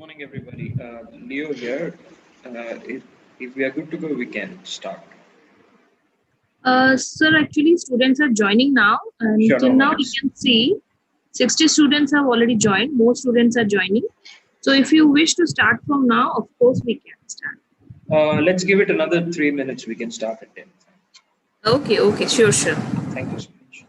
Morning, everybody. Leo here. If we are good to go, we can start. Sir, actually, students are joining now, and Sure, till no now we worries. can see 60 students have already joined. More students are joining. So, if you wish to start from now, of course, we can start. Let's give it another 3 minutes. We can start at 10. Okay, sure. Thank you so much.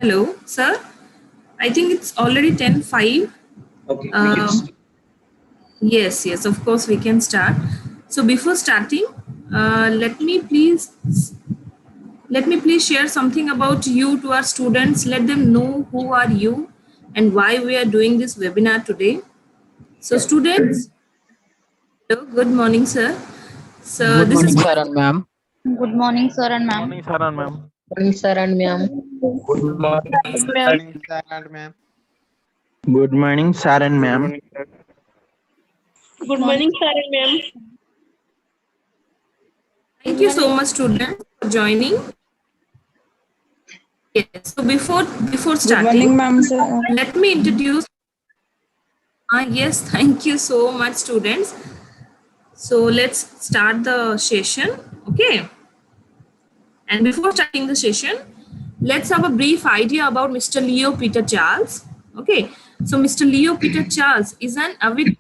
Hello, sir. I think it's already 10:05. Okay, we can start. Yes, of course, we can start. So, before starting, let me please share something about you to our students. Let them know who are you and why we are doing this webinar today. So, Sure. students, hello, good morning, sir. So, Good this is morning, sir and ma'am. Good morning, sir and ma'am. Morning, sir and ma'am. Morning, sir and ma'am. Good morning, Ma'am. sir and ma'am. Good morning, sir and ma'am. Good morning, sir and ma'am. thank you so much, students, for joining. Yes. So, before starting, Good morning, ma'am, sir. let me introduce. Yes, thank you so much, students. So, let's start the session. Okay. And before starting the session, let's have a brief idea about Mr. Leo Peter Charles. Okay, so Mr. Leo Peter Charles is an avid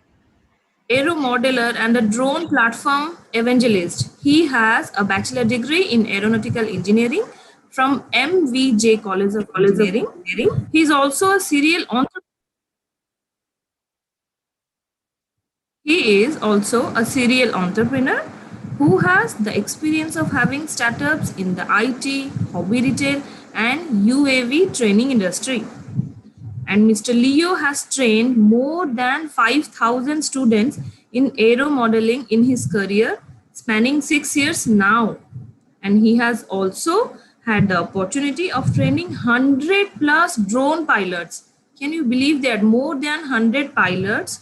aero modeler and a drone platform evangelist. He has a bachelor degree in aeronautical engineering from MVJ College of Engineering. He is also a serial entrepreneur. He is also a serial entrepreneur who has the experience of having startups in the IT, hobby retail, and UAV training industry. And Mr. Leo has trained more than 5,000 students in aero modeling in his career, spanning 6 years now. And he has also had the opportunity of training 100 plus drone pilots. Can you believe that more than 100 pilots,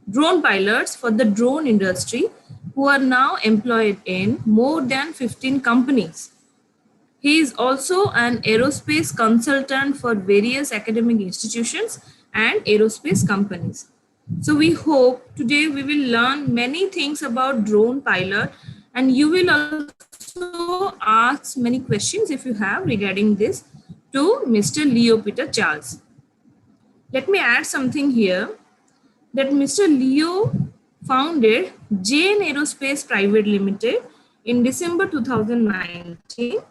drone pilots for the drone industry, who are now employed in more than 15 companies? He is also an aerospace consultant for various academic institutions and aerospace companies. So we hope today we will learn many things about drone pilot, and you will also ask many questions if you have regarding this to Mr. Leo Peter Charles. Let me add something here that Mr. Leo founded JN Aerospace Private Limited in December 2019.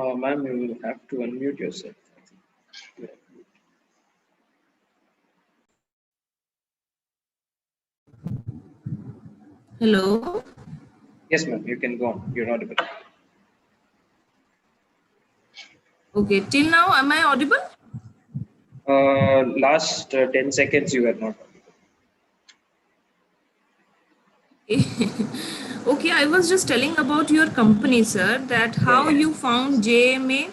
Ma'am, you will have to unmute yourself. Yeah. Hello. Yes, ma'am, you can go on. You're audible. Okay, till now, am I audible? Last 10 seconds, you were not Okay, I was just telling about your company, sir, that how audible. you found JMA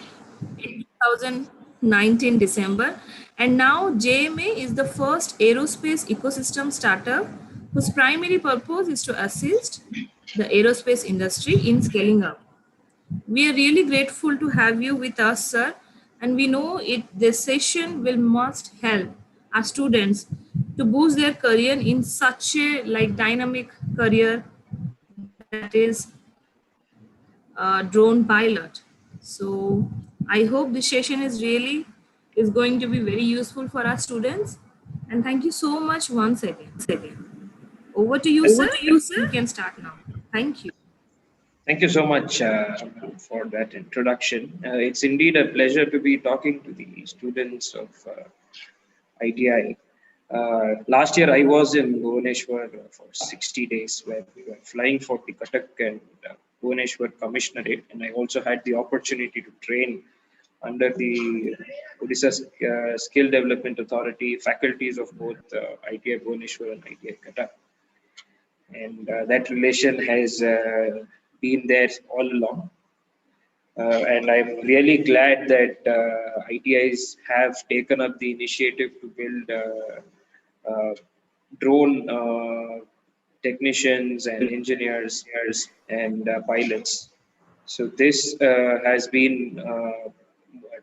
in 2019 December, and now JMA is the first aerospace ecosystem startup whose primary purpose is to assist the aerospace industry in scaling up. We are really grateful to have you with us, sir, and we know it. This session will must help our students to boost their career in such a like dynamic career that is drone pilot. So I hope this session is going to be very useful for our students. And thank you so much once again. Over to you, Over sir. to you, sir. You can start now. Thank you. Thank you so much for that introduction. It's indeed a pleasure to be talking to the students of ITI. Last year, I was in Bhubaneswar for 60 days, where we were flying for the Cuttack and Bhubaneswar Commissionerate, and I also had the opportunity to train under the Odisha Skill Development Authority faculties of both ITI Bhubaneswar and ITI Cuttack. And that relation has been there all along. And I'm really glad that ITIs have taken up the initiative to build drone technicians and engineers and pilots. So this has been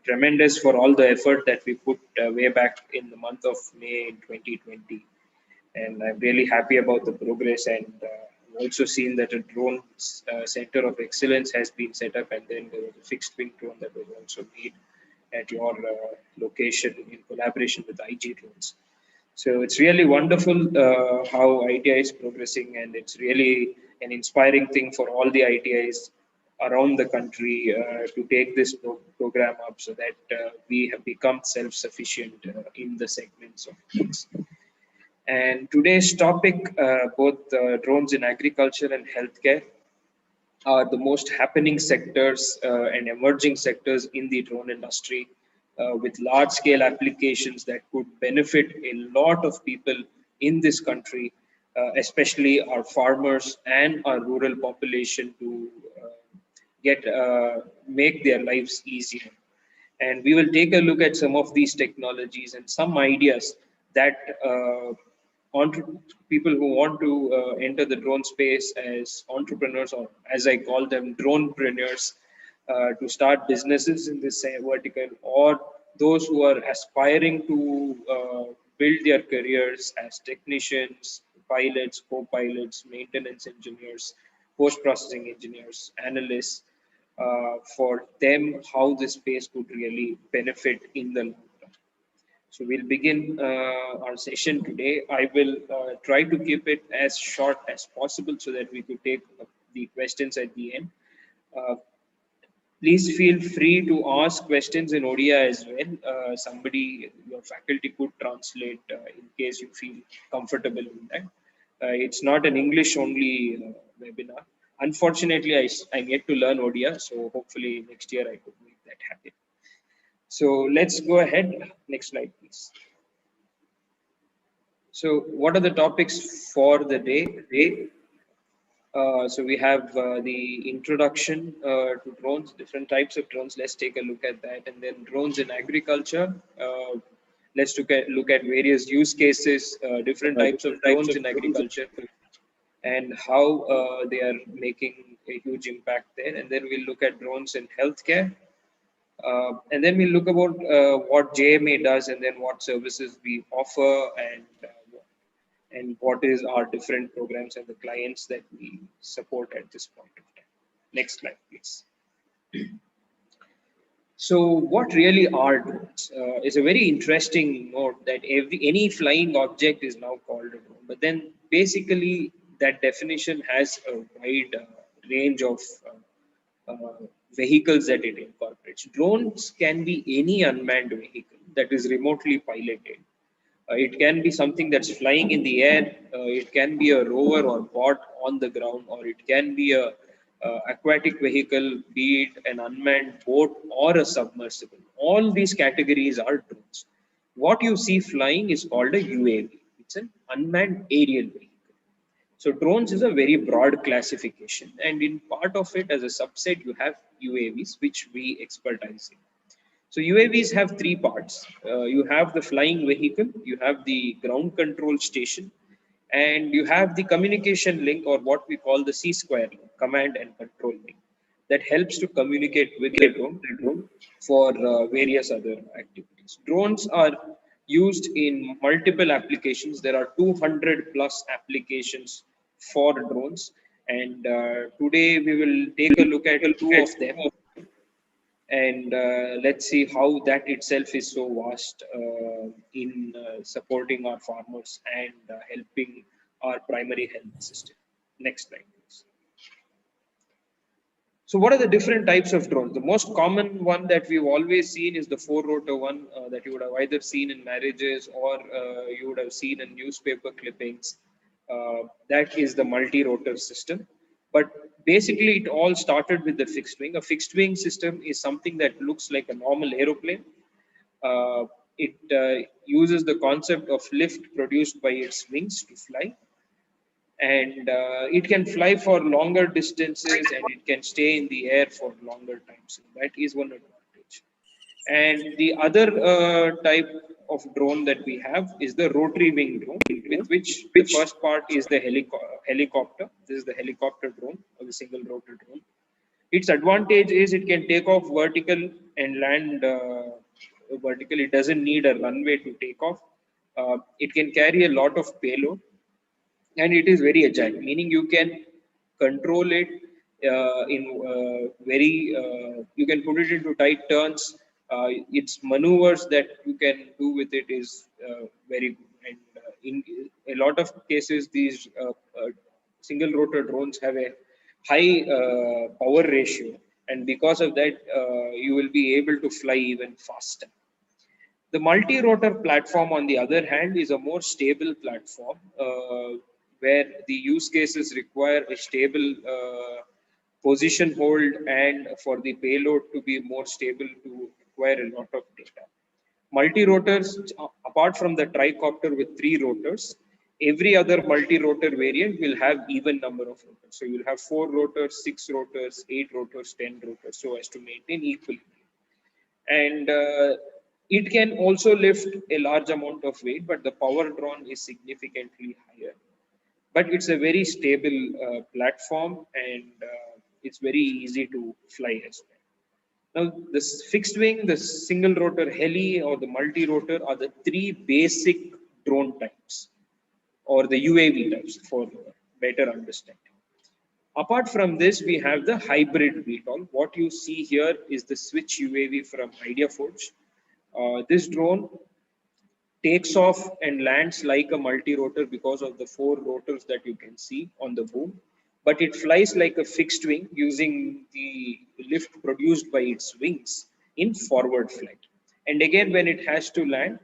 tremendous for all the effort that we put way back in the month of May in 2020. And I'm really happy about the progress, and I've also seen that a drone center of excellence has been set up, and then there was a fixed wing drone that was also made at your location in collaboration with IG Drones. So it's really wonderful how ITI is progressing, and it's really an inspiring thing for all the ITIs around the country to take this program up so that we have become self-sufficient in the segments of things. And today's topic, both drones in agriculture and healthcare, are the most happening sectors and emerging sectors in the drone industry with large scale applications that could benefit a lot of people in this country, especially our farmers and our rural population to get make their lives easier. And we will take a look at some of these technologies and some ideas that people who want to enter the drone space as entrepreneurs, or as I call them, dronepreneurs, to start businesses in this vertical, or those who are aspiring to build their careers as technicians, pilots, co-pilots, maintenance engineers, post-processing engineers, analysts, for them, how this space could really benefit in the long term. So we'll begin our session today. I will try to keep it as short as possible so that we could take the questions at the end. Uh, Please feel free to ask questions in Odia as well. Somebody, your faculty could translate in case you feel comfortable with that. It's not an English only webinar. Unfortunately, I'm yet to learn Odia, so hopefully next year I could make that happen. So let's go ahead. Next slide, please. So what are the topics for the day? So we have the introduction to drones, different types of drones. Let's take a look at that, and then drones in agriculture. Let's look at various use cases, different types of drones in agriculture, and how they are making a huge impact there. And then we'll look at drones in healthcare. And then we'll look about what JMA does, and then what services we offer, and what is our different programs and the clients that we support at this point of time. Next slide, please. So what really are drones? Is a very interesting note that any flying object is now called a drone. But then basically that definition has a wide range of vehicles that it incorporates. Drones can be any unmanned vehicle that is remotely piloted. It can be something that's flying in the air. It can be a rover or bot on the ground, or it can be a aquatic vehicle, be it an unmanned boat or a submersible. All these categories are drones. What you see flying is called a UAV. It's an unmanned aerial vehicle. So drones is a very broad classification, and in part of it, as a subset, you have UAVs, which we expertise in. So UAVs have three parts. You have the flying vehicle, you have the ground control station, and you have the communication link, or what we call the C-square link, command and control link, that helps to communicate with the drone for various other activities. Drones are used in multiple applications. There are 200 plus applications for drones, and today we will take a look at two of them, and let's see how that itself is so vast in supporting our farmers and helping our primary health system. Next slide, please. So what are the different types of drones? The most common one that we've always seen is the four-rotor one that you would have either seen in marriages or you would have seen in newspaper clippings. That is the multi-rotor system. But basically, it all started with the fixed wing. A fixed wing system is something that looks like a normal aeroplane. It uses the concept of lift produced by its wings to fly, and it can fly for longer distances, and it can stay in the air for longer times. So that is one advantage. And the other type of drone that we have is the rotary wing drone, with which the first part is the helicopter. This is the helicopter drone, or the single rotor drone. Its advantage is it can take off vertical and land vertical. It doesn't need a runway to take off. It can carry a lot of payload, and it is very agile, meaning you can control it in you can put it into tight turns. Its maneuvers that you can do with it is very good, and in a lot of cases these single rotor drones have a high power ratio, and because of that you will be able to fly even faster. The multi-rotor platform, on the other hand, is a more stable platform where the use cases require a stable position hold, and for the payload to be more stable to acquire a lot of data. Multi-rotors, apart from the tricopter with 3 rotors, every other multi-rotor variant will have even number of rotors. So you'll have 4 rotors, 6 rotors, 8 rotors, 10 rotors, so as to maintain equilibrium. And it can also lift a large amount of weight, but the power drawn is significantly higher. But it's a very stable platform, and it's very easy to fly as well. Now, this fixed wing, the single rotor heli, or the multi-rotor are the 3 basic drone types, or the UAV types, for better understanding. Apart from this, we have the hybrid VTOL. What you see here is the Switch UAV from IdeaForge. This drone takes off and lands like a multi-rotor because of the 4 rotors that you can see on the boom, but it flies like a fixed wing using the lift produced by its wings in forward flight. And again, when it has to land,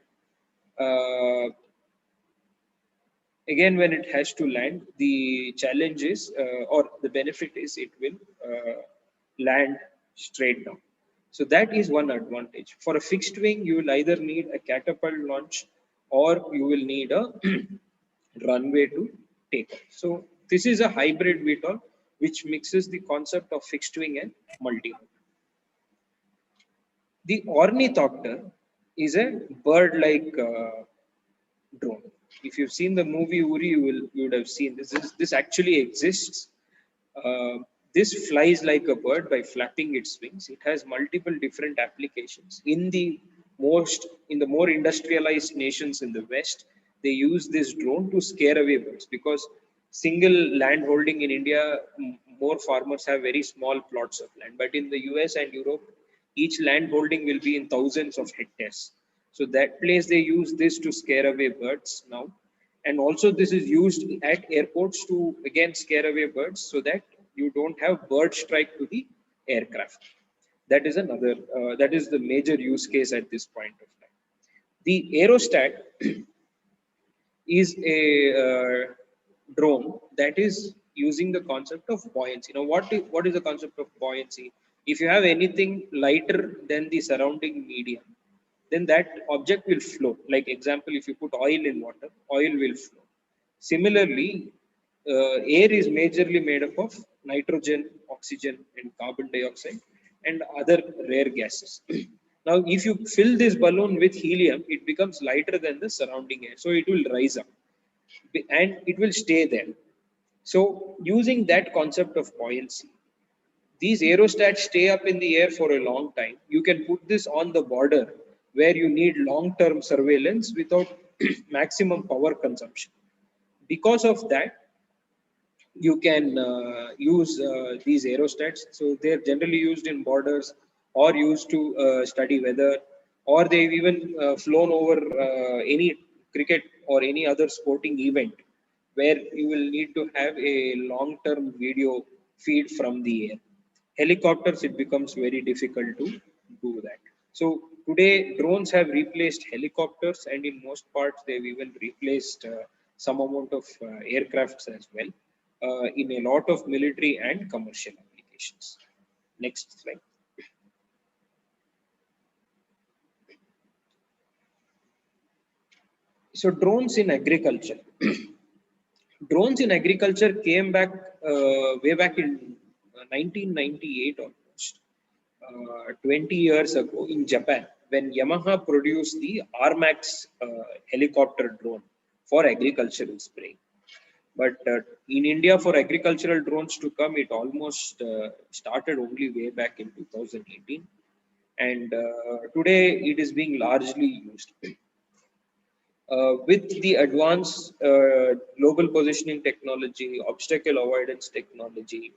Again, when it has to land, the challenge is, or the benefit is, it will land straight down. So that is one advantage. For a fixed wing, you will either need a catapult launch or you will need a runway to take off. So this is a hybrid VTOL which mixes the concept of fixed wing and multi-role. The ornithopter is a bird-like drone. If you've seen the movie Uri, you would have seen this. This actually exists. Uh, this flies like a bird by flapping its wings. It has multiple different applications. In the more industrialized nations in the West, they use this drone to scare away birds because single land holding in India, more farmers have very small plots of land. But in the US and Europe, each land holding will be in thousands of hectares. So that place they use this to scare away birds now. And also this is used at airports to again scare away birds so that you don't have bird strike to the aircraft. That is that is the major use case at this point of time. The aerostat is a drone that is using the concept of buoyancy. Now, what is the concept of buoyancy? If you have anything lighter than the surrounding medium, then that object will float. Like example, if you put oil in water, oil will float. Similarly, air is majorly made up of nitrogen, oxygen, and carbon dioxide, and other rare gases. Now, if you fill this balloon with helium, it becomes lighter than the surrounding air, so it will rise up and it will stay there. So, using that concept of buoyancy, these aerostats stay up in the air for a long time. You can put this on the border where you need long-term surveillance without maximum power consumption. Because of that, you can use these aerostats. So they're generally used in borders or used to study weather, or they've even flown over any cricket or any other sporting event where you will need to have a long-term video feed from the air. Helicopters, it becomes very difficult to do that. So today, drones have replaced helicopters, and in most parts, they've even replaced some amount of aircrafts as well in a lot of military and commercial applications. Next slide. So drones in agriculture. Drones in agriculture came back way back in 1998 almost, 20 years ago in Japan, when Yamaha produced the RMAX helicopter drone for agricultural spraying. But in India, for agricultural drones to come, it almost started only way back in 2018. And today it is being largely used. With the advanced global positioning technology, obstacle avoidance technology,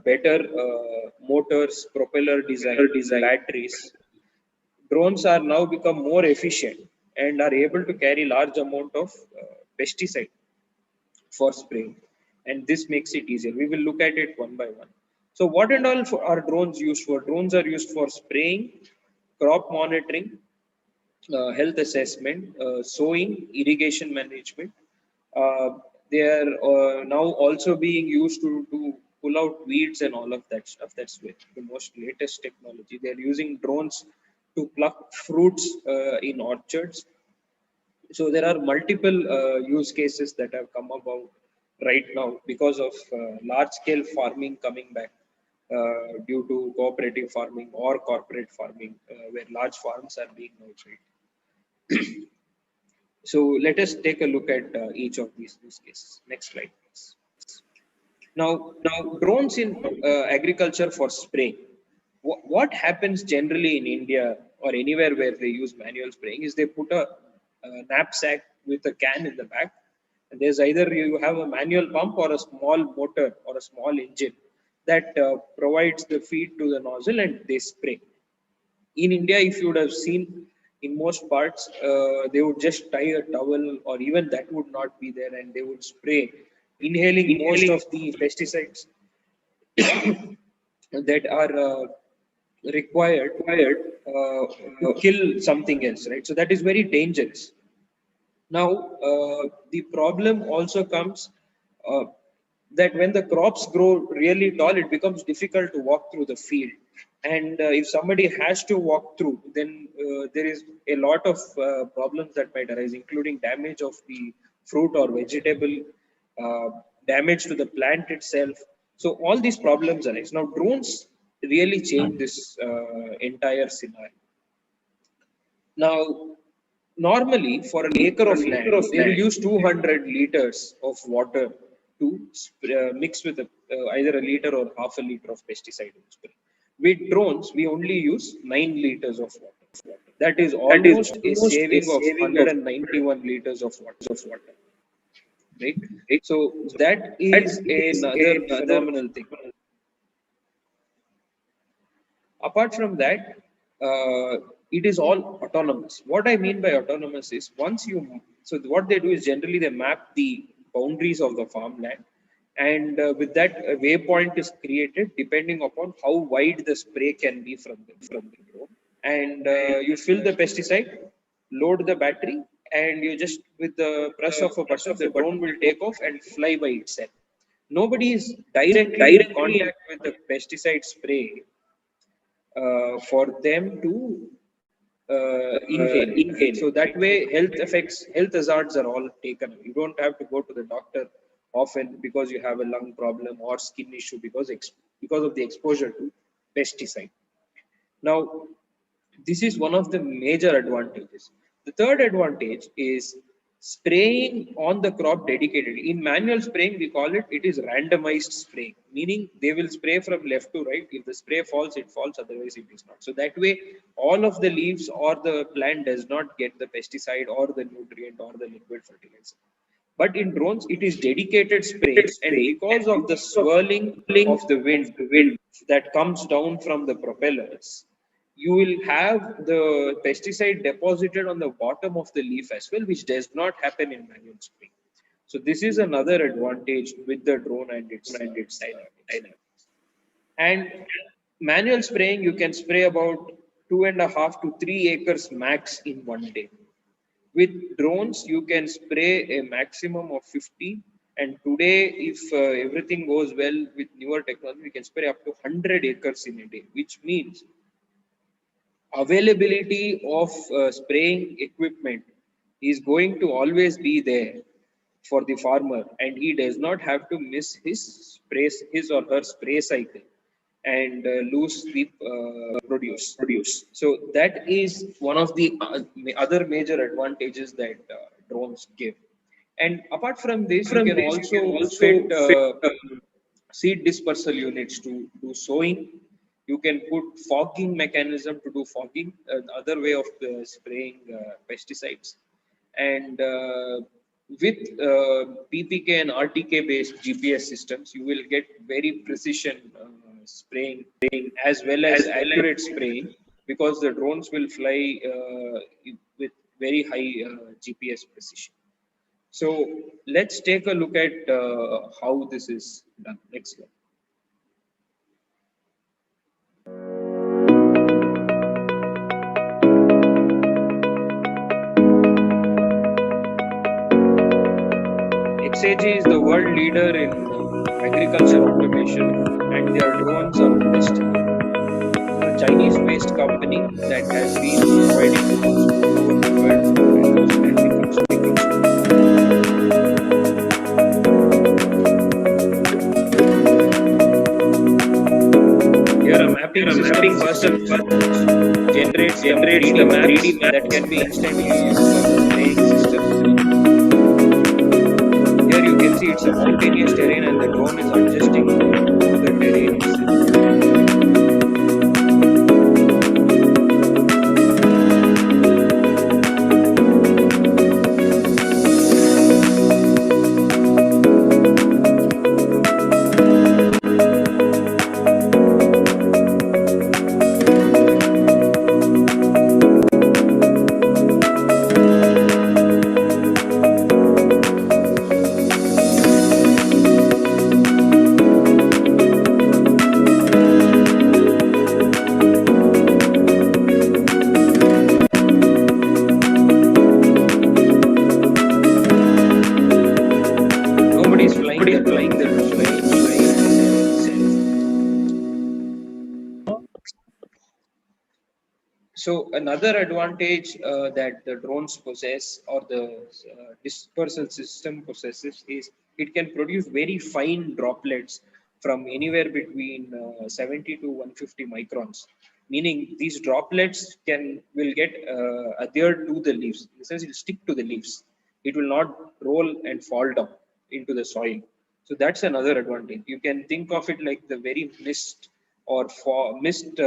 better motors, propeller design, batteries, drones are now become more efficient and are able to carry large amount of pesticide for spraying, and this makes it easier. We will look at it one by one. So what and all are drones used for? Drones are used for spraying, crop monitoring, health assessment, sowing, irrigation management. Uh, they are now also being used to pull out weeds and all of that stuff. That's with the most latest technology. They are using drones to pluck fruits in orchards. So there are multiple use cases that have come about right now because of large scale farming coming back due to cooperative farming or corporate farming where large farms are being now built. So let us take a look at each of these use cases. Next slide, please. Now drones in agriculture for spraying. What happens generally in India or anywhere where they use manual spraying is they put a knapsack with a can in the back, and there's either you have a manual pump or a small motor or a small engine that provides the feed to the nozzle and they spray. In India, if you would have seen, in most parts, they would just tie a towel, or even that would not be there, and they would spray, inhaling most of the pesticides that are required to kill something else, right? So that is very dangerous. Now, the problem also comes uh, that when the crops grow really tall, it becomes difficult to walk through the field. And if somebody has to walk through, then there is a lot of problems that might arise, including damage of the fruit or vegetable, uh, damage to the plant itself. So all these problems arise. Now, drones really change this entire scenario. Now, normally for an acre of land, they will use 200 liters of water to mix with either a liter or half a liter of pesticide in spray. With drones, we only use 9 liters of water. That is almost a saving of 191 liters of water. Right? So that is another phenomenal thing. Apart from that, it is all autonomous. What I mean by autonomous is so what they do is generally they map the boundaries of the farmland, and with that, a waypoint is created depending upon how wide the spray can be from the drone. And you fill the pesticide, load the battery, and you just, with the press of a button, the drone will take off and fly by itself. Nobody is directly in contact with the pesticide spray for them to inhale it. So that way, health hazards are all taken. You don't have to go to the doctor often because you have a lung problem or skin issue because of the exposure to pesticide. Now, this is one of the major advantages. The third advantage is spraying on the crop dedicated. In manual spraying, we call it is randomized spraying, meaning they will spray from left to right. If the spray falls, it falls, otherwise it is not. So that way, all of the leaves or the plant does not get the pesticide or the nutrient or the liquid fertilizer. But in drones, it is dedicated spraying, and because of the swirling of the wind that comes down from the propellers, you will have the pesticide deposited on the bottom of the leaf as well, which does not happen in manual spraying. So this is another advantage with the drone and its dynamics. And manual spraying, you can spray about 2.5 to 3 acres max in one day. With drones, you can spray a maximum of 50. And today, if everything goes well with newer technology, we can spray up to 100 acres in a day, which means availability of spraying equipment is going to always be there for the farmer, and he does not have to miss his or her spray cycle and lose the produce. So that is one of the other major advantages that drones give. And apart from this, you can also fit seed dispersal units to do sowing. You can put fogging mechanism to do fogging, another way of spraying pesticides. And with PPK and RTK based GPS systems, you will get very precision spraying as well as accurate spraying, because the drones will fly with very high GPS precision. So let's take a look at how this is done. Next slide. XAG is the world leader in agriculture automation, and their drones are the best. A Chinese-based company that has been providing drones all over the world for agriculture. Here, a mapping system first generates the 3D maps that can be instantly used for the spraying system. Here you can see it's a mountainous terrain, and the drone is adjusting to the terrain itself. So another advantage that the drones possess, or the dispersal system possesses, is it can produce very fine droplets from anywhere between 70 to 150 microns. Meaning these droplets will get adhered to the leaves. In the sense, it will stick to the leaves. It will not roll and fall down into the soil. So that's another advantage. You can think of it like the very mist or for mist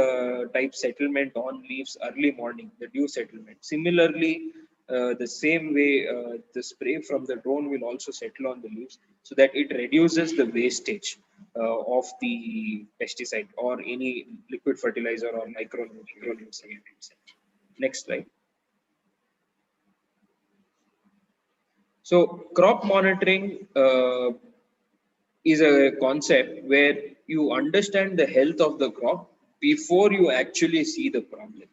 type settlement on leaves early morning, the dew settlement. Similarly, the same way the spray from the drone will also settle on the leaves so that it reduces the wastage of the pesticide or any liquid fertilizer or micronutrients. Next slide. So crop monitoring is a concept where you understand the health of the crop before you actually see the problem.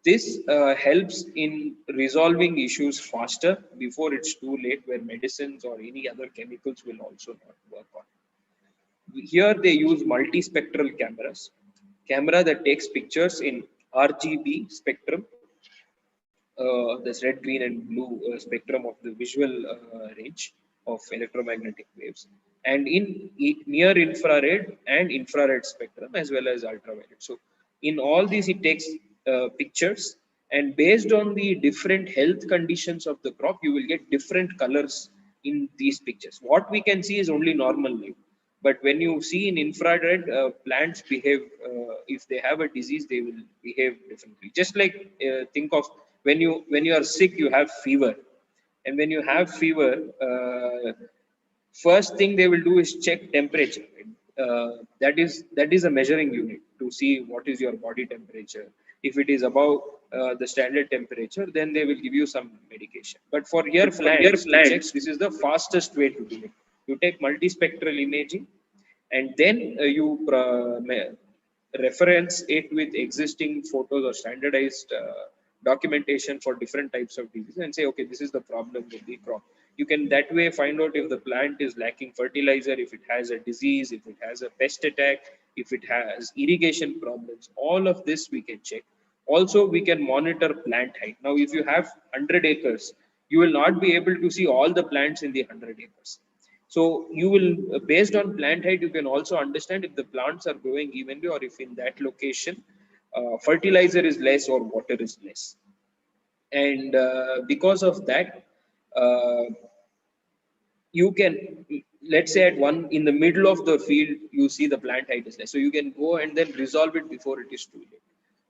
This helps in resolving issues faster before it's too late, where medicines or any other chemicals will also not work on. Here they use multispectral cameras, camera that takes pictures in RGB spectrum, this red, green, and blue spectrum of the visual range of electromagnetic waves, and in near infrared and infrared spectrum, as well as ultraviolet. So, in all these, it takes pictures, and based on the different health conditions of the crop, you will get different colors in these pictures. What we can see is only normal light, but when you see in infrared, plants behave, if they have a disease, they will behave differently. Just like think of when you are sick, you have fever, and when you have fever, first thing they will do is check temperature. Right? That is a measuring unit to see what is your body temperature. If it is above the standard temperature, then they will give you some medication. But for your plants to check, this is the fastest way to do it. You take multispectral imaging, and then reference it with existing photos or standardized documentation for different types of disease, and say, okay, this is the problem with the crop. You can that way find out if the plant is lacking fertilizer, if it has a disease, if it has a pest attack, if it has irrigation problems. All of this we can check. Also, we can monitor plant height. Now, if you have 100 acres, you will not be able to see all the plants in the 100 acres. So you will, based on plant height, you can also understand if the plants are growing evenly, or if in that location fertilizer is less or water is less. And because of that, uh, you can, let's say at one in the middle of the field, you see the plant height is less. So you can go and then resolve it before it is too late.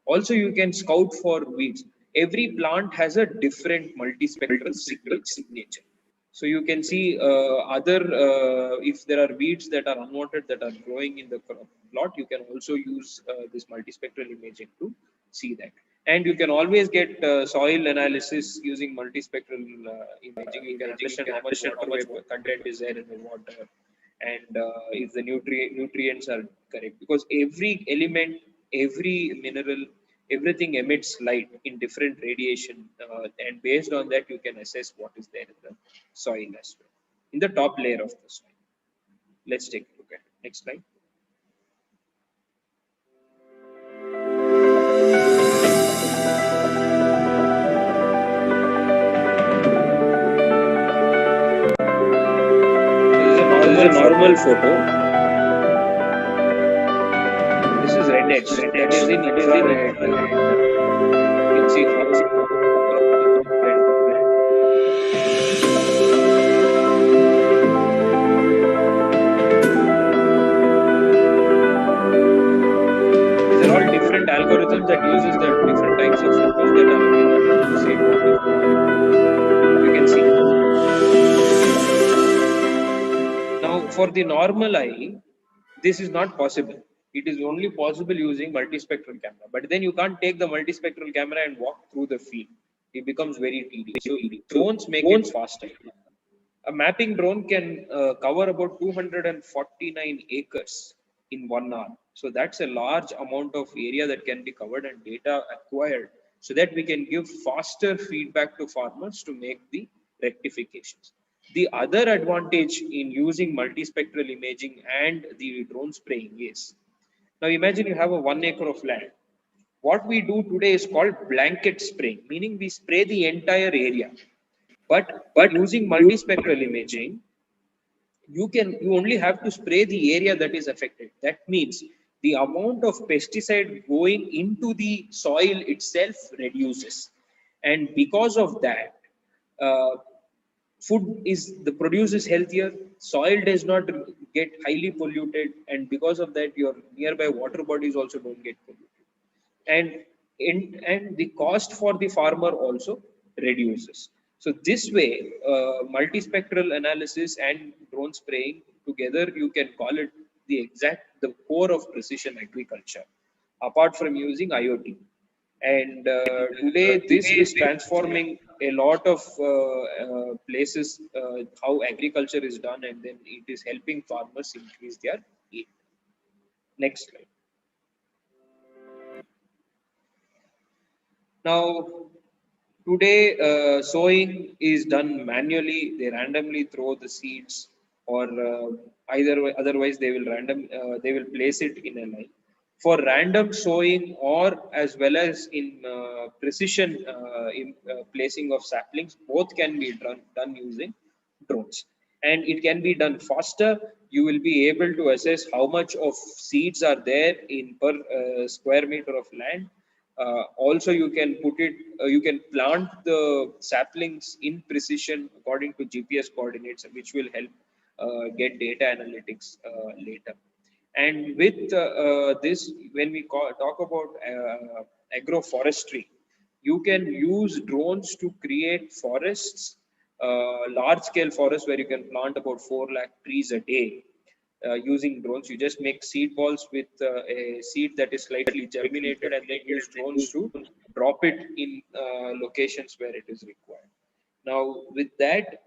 Also, you can scout for weeds. Every plant has a different multispectral signature. So you can see other, if there are weeds that are unwanted that are growing in the plot, you can also use this multispectral imaging to see that. And you can always get soil analysis using multispectral imaging. You can understand how much water content is there in the water, and if the nutrients are correct. Because every element, every mineral, everything emits light in different radiation, and based on that, you can assess what is there in the soil as well, in the top layer of the soil. Let's take a look at it. Next slide. This is a normal photo. This is red edge. That is in infrared. You can see how these are all different algorithms that uses the different types of photos that are available to say what is going on. You can see. Now, for the normal eye, this is not possible. It is only possible using multispectral camera. But then you can't take the multispectral camera and walk through the field. It becomes very tedious. So drones make it faster. A mapping drone can cover about 249 acres in 1 hour. So that's a large amount of area that can be covered and data acquired, so that we can give faster feedback to farmers to make the rectifications. The other advantage in using multispectral imaging and the drone spraying is, now imagine you have a 1 acre of land. What we do today is called blanket spraying, meaning we spray the entire area. But using multispectral imaging, you only have to spray the area that is affected. That means the amount of pesticide going into the soil itself reduces, and because of that, uh, food is the produce is healthier, soil does not get highly polluted, and because of that your nearby water bodies also don't get polluted, and the cost for the farmer also reduces. So this way, multispectral analysis and drone spraying together, you can call it the core of precision agriculture, apart from using IoT. And today this is transforming a lot of places, how agriculture is done, and then it is helping farmers increase their yield. Next slide. Now, today, sowing is done manually. They randomly throw the seeds, or otherwise they will place it in a line. For random sowing, or as well as in precision placing of saplings, both can be done using drones, and it can be done faster. You will be able to assess how much of seeds are there in per square meter of land. Also, you can you can plant the saplings in precision according to GPS coordinates, which will help get data analytics later. And with this, when we talk about agroforestry, you can use drones to create forests, large scale forests where you can plant about 4 lakh trees a day using drones. You just make seed balls with a seed that is slightly germinated, and then use drones to drop it in locations where it is required. Now, with that,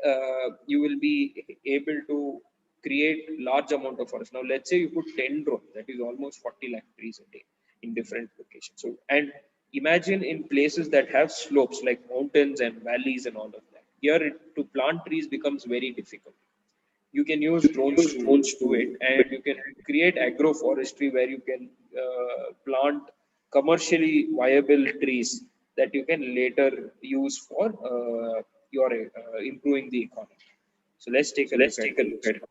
you will be able to create large amount of forest. Now, let's say you put 10 drones, that is almost 40 lakh trees a day in different locations. So, and imagine in places that have slopes like mountains and valleys and all of that. Here, to plant trees becomes very difficult. You can use drones to do it, and you can create agroforestry where you can plant commercially viable trees that you can later use for your improving the economy. So let's take a look at it.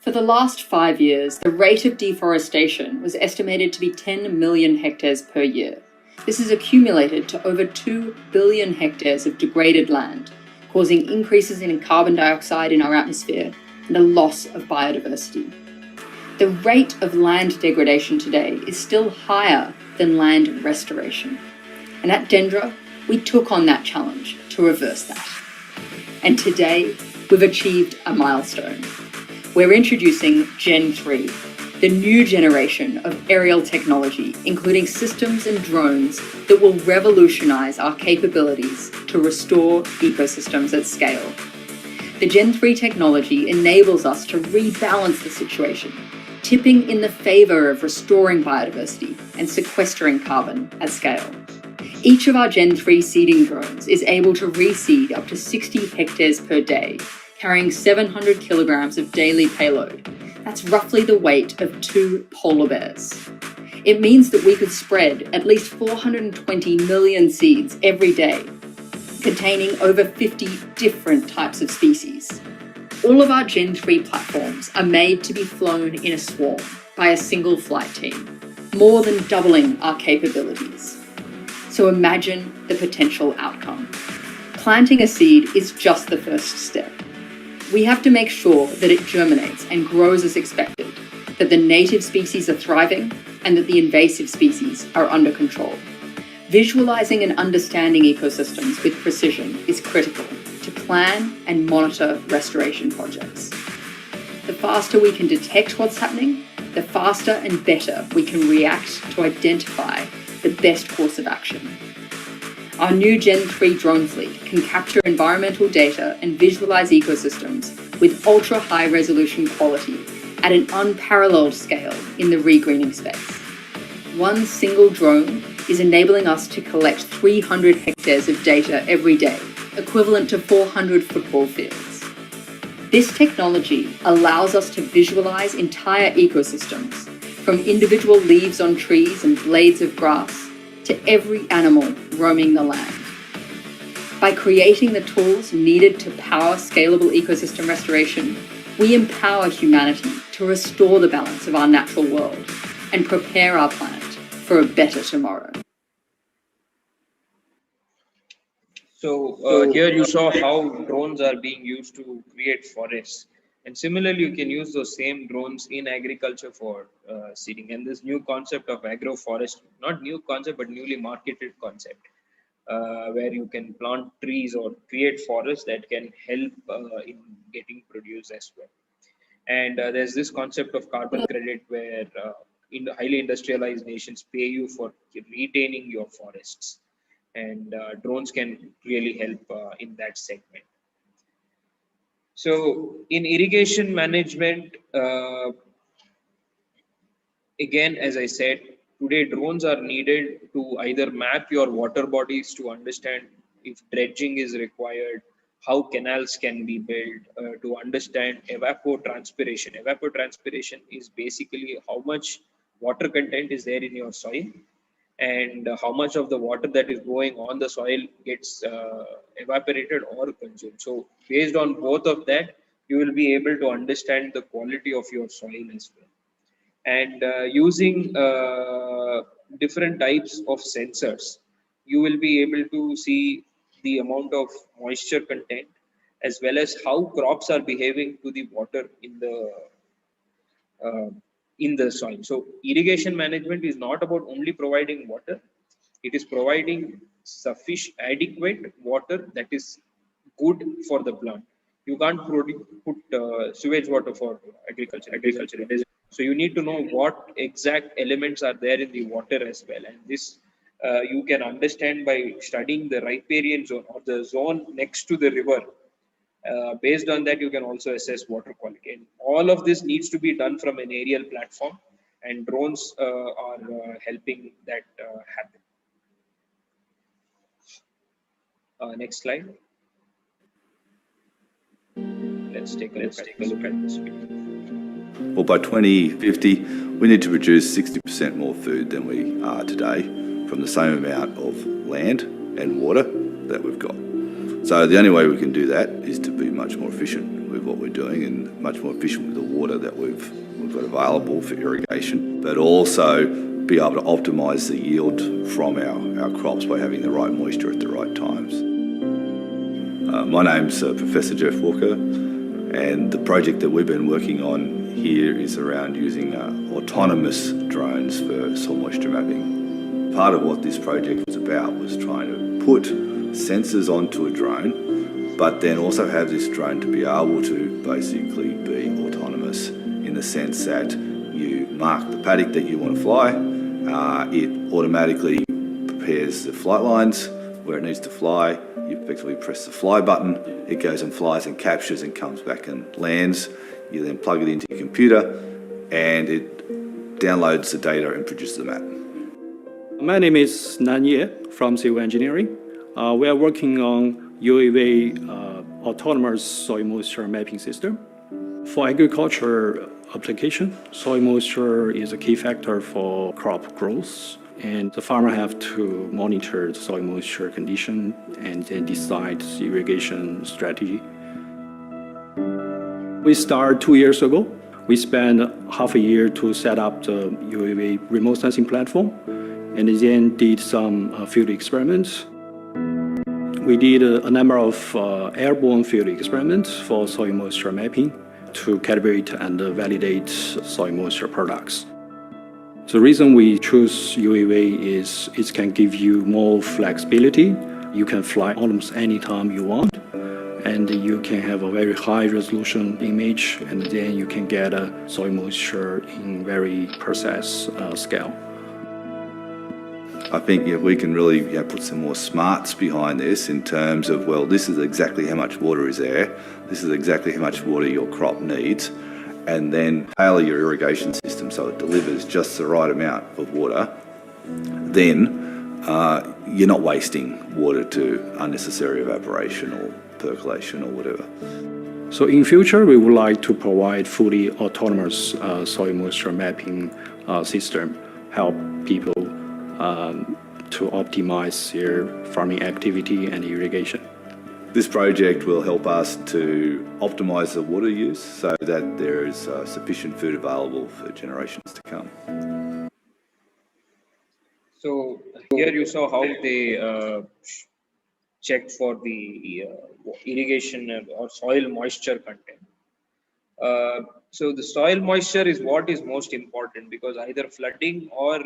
For the last 5 years, the rate of deforestation was estimated to be 10 million hectares per year. This has accumulated to over 2 billion hectares of degraded land, causing increases in carbon dioxide in our atmosphere and a loss of biodiversity. The rate of land degradation today is still higher than land restoration. And at Dendra, we took on that challenge to reverse that. And today, we've achieved a milestone. We're introducing Gen 3, the new generation of aerial technology, including systems and drones that will revolutionize our capabilities to restore ecosystems at scale. The Gen 3 technology enables us to rebalance the situation, tipping in the favor of restoring biodiversity and sequestering carbon at scale. Each of our Gen 3 seeding drones is able to reseed up to 60 hectares per day, carrying 700 kilograms of daily payload. That's roughly the weight of 2 polar bears. It means that we could spread at least 420 million seeds every day, containing over 50 different types of species. All of our Gen 3 platforms are made to be flown in a swarm by a single flight team, more than doubling our capabilities. So imagine the potential outcome. Planting a seed is just the first step. We have to make sure that it germinates and grows as expected, that the native species are thriving, and that the invasive species are under control. Visualizing and understanding ecosystems with precision is critical to plan and monitor restoration projects. The faster we can detect what's happening, the faster and better we can react to identify the best course of action. Our new Gen 3 drone fleet can capture environmental data and visualize ecosystems with ultra-high resolution quality at an unparalleled scale in the regreening space. One single drone is enabling us to collect 300 hectares of data every day, equivalent to 400 football fields. This technology allows us to visualize entire ecosystems, from individual leaves on trees and blades of grass to every animal roaming the land. By creating the tools needed to power scalable ecosystem restoration, we empower humanity to restore the balance of our natural world and prepare our planet for a better tomorrow. So here you saw how drones are being used to create forests. And similarly, you can use those same drones in agriculture for seeding. And this new concept of agroforestry, not new concept, but newly marketed concept, where you can plant trees or create forests that can help in getting produce as well. And there's this concept of carbon credit where in highly industrialized nations pay you for retaining your forests. And drones can really help in that segment. So in irrigation management, again, as I said, today drones are needed to either map your water bodies to understand if dredging is required, how canals can be built, to understand evapotranspiration. Evapotranspiration is basically how much water content is there in your soil and how much of the water that is going on the soil gets evaporated or consumed. So based on both of that, you will be able to understand the quality of your soil as well. And using different types of sensors, you will be able to see the amount of moisture content as well as how crops are behaving to the water uh, in the soil. So irrigation management is not about only providing water, it is providing sufficient adequate water that is good for the plant. You can't put sewage water for agriculture. It is, so you need to know what exact elements are there in the water as well. And this you can understand by studying the riparian zone or the zone next to the river. Based on that, you can also assess water quality. And all of this needs to be done from an aerial platform, and drones are helping that happen. Next slide. Let's take a look at this video. Well, by 2050, we need to produce 60% more food than we are today from the same amount of land and water that we've got. So the only way we can do that is to be much more efficient with what we're doing and much more efficient with the water that we've got available for irrigation, but also be able to optimise the yield from our crops by having the right moisture at the right times. My name's Professor Jeff Walker, and the project that we've been working on here is around using autonomous drones for soil moisture mapping. Part of what this project was about was trying to put sensors onto a drone, but then also have this drone to be able to basically be autonomous in the sense that you mark the paddock that you want to fly, it automatically prepares the flight lines where it needs to fly. You effectively press the fly button, it goes and flies and captures and comes back and lands. You then plug it into your computer and it downloads the data and produces the map. My name is Nan Ye from Civil Engineering. We are working on UAV autonomous soil moisture mapping system. For agriculture application, soil moisture is a key factor for crop growth, and the farmer have to monitor the soil moisture condition and then decide the irrigation strategy. We started 2 years ago. We spent half a year to set up the UAV remote sensing platform, and then did some field experiments. We did a number of airborne field experiments for soil moisture mapping to calibrate and validate soil moisture products. The reason we choose UAV is it can give you more flexibility. You can fly almost any time you want, and you can have a very high resolution image, and then you can get a soil moisture in very precise scale. I think we can really put some more smarts behind this in terms of, well, this is exactly how much water is there, this is exactly how much water your crop needs, and then tailor your irrigation system so it delivers just the right amount of water. Then you're not wasting water to unnecessary evaporation or percolation or whatever. So in future, we would like to provide fully autonomous soil moisture mapping system help people to optimize their farming activity and irrigation. This project will help us to optimise the water use so that there is sufficient food available for generations to come. So here you saw how they check for the irrigation or soil moisture content. So the soil moisture is what is most important, because either flooding or